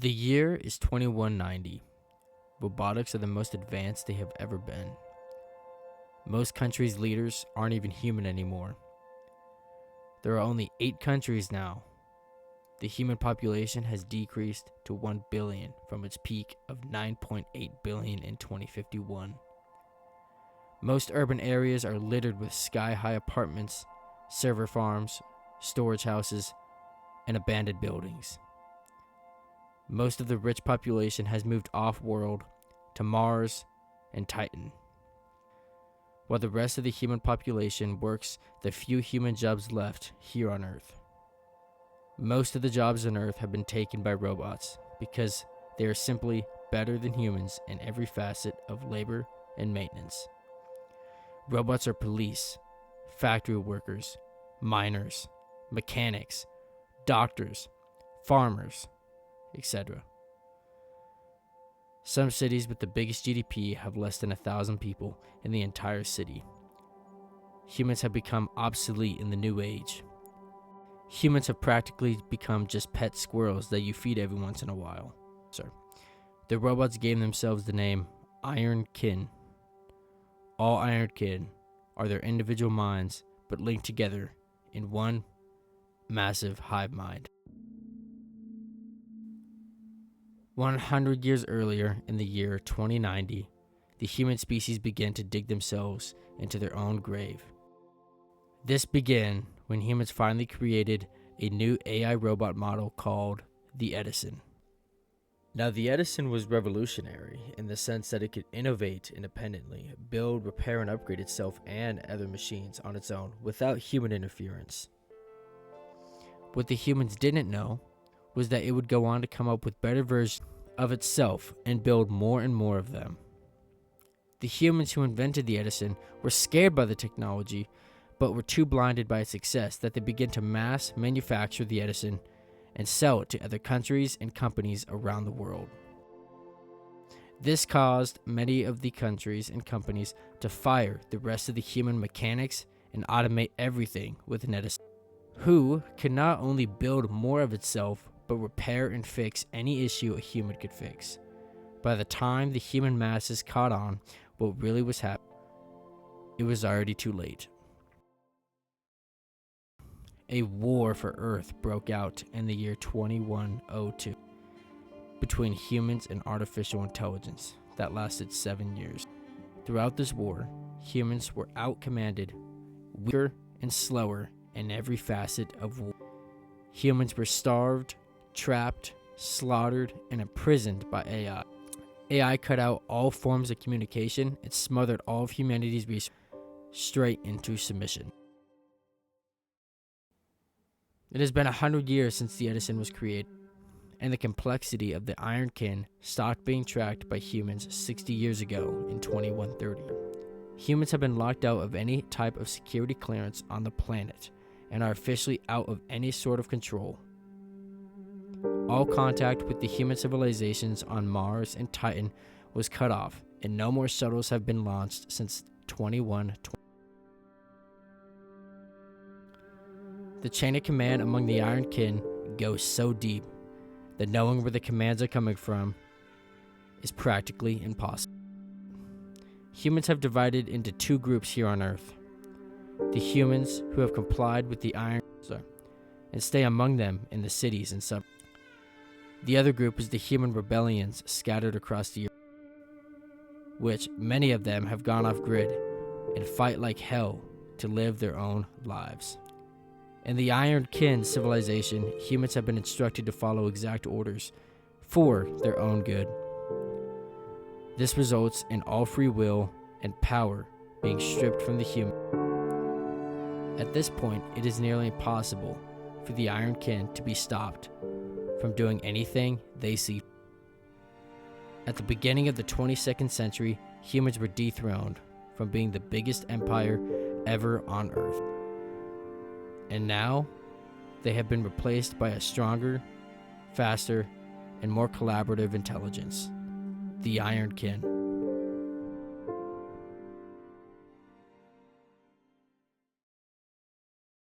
The year is 2190. Robotics are the most advanced they have ever been. Most countries' leaders aren't even human anymore. There are only 8 countries now. The human population has decreased to 1 billion from its peak of 9.8 billion in 2051. Most urban areas are littered with sky-high apartments, server farms, storage houses, and abandoned buildings. Most of the rich population has moved off-world to Mars and Titan, while the rest of the human population works the few human jobs left here on Earth. Most of the jobs on Earth have been taken by robots because they are simply better than humans in every facet of labor and maintenance. Robots are police, factory workers, miners, mechanics, doctors, farmers, etc. Some cities with the biggest GDP have less than 1,000 people in the entire city. Humans have become obsolete in the new age. Humans have practically become just pet squirrels that you feed every once in a while. The robots gave themselves the name Iron Kin. All Iron Kin are their individual minds, but linked together in one massive hive mind. 100 years earlier, in the year 2090, the human species began to dig themselves into their own grave. This began when humans finally created a new AI robot model called the Edison. Now, the Edison was revolutionary in the sense that it could innovate independently, build, repair, and upgrade itself and other machines on its own without human interference. What the humans didn't know was that it would go on to come up with better versions of itself and build more and more of them. The humans who invented the Edison were scared by the technology, but were too blinded by its success that they began to mass manufacture the Edison and sell it to other countries and companies around the world. This caused many of the countries and companies to fire the rest of the human mechanics and automate everything with an Edison, who could not only build more of itself, but repair and fix any issue a human could fix. By the time the human masses caught on what really was happening, it was already too late. A war for Earth broke out in the year 2102 between humans and artificial intelligence that lasted 7 years. Throughout this war, humans were outcommanded, weaker and slower in every facet of war. Humans were starved, trapped, slaughtered, and imprisoned by AI. AI cut out all forms of communication and smothered all of humanity's resources straight into submission. It has been 100 years since the Edison was created, and the complexity of the Iron Kin stopped being tracked by humans 60 years ago in 2130. Humans have been locked out of any type of security clearance on the planet and are officially out of any sort of control. All contact with the human civilizations on Mars and Titan was cut off, and no more shuttles have been launched since 2120. The chain of command among the Iron Kin goes so deep that knowing where the commands are coming from is practically impossible. Humans have divided into 2 groups here on Earth. The humans who have complied with the Iron Kin and stay among them in the cities and suburbs. The other group is the human rebellions scattered across the earth, which many of them have gone off grid and fight like hell to live their own lives. In the Iron Kin civilization, humans have been instructed to follow exact orders for their own good. This results in all free will and power being stripped from the human. At this point, it is nearly impossible for the Iron Kin to be stopped from doing anything they see. At the beginning of the 22nd century, humans were dethroned from being the biggest empire ever on Earth. And now, they have been replaced by a stronger, faster, and more collaborative intelligence, the Iron Kin.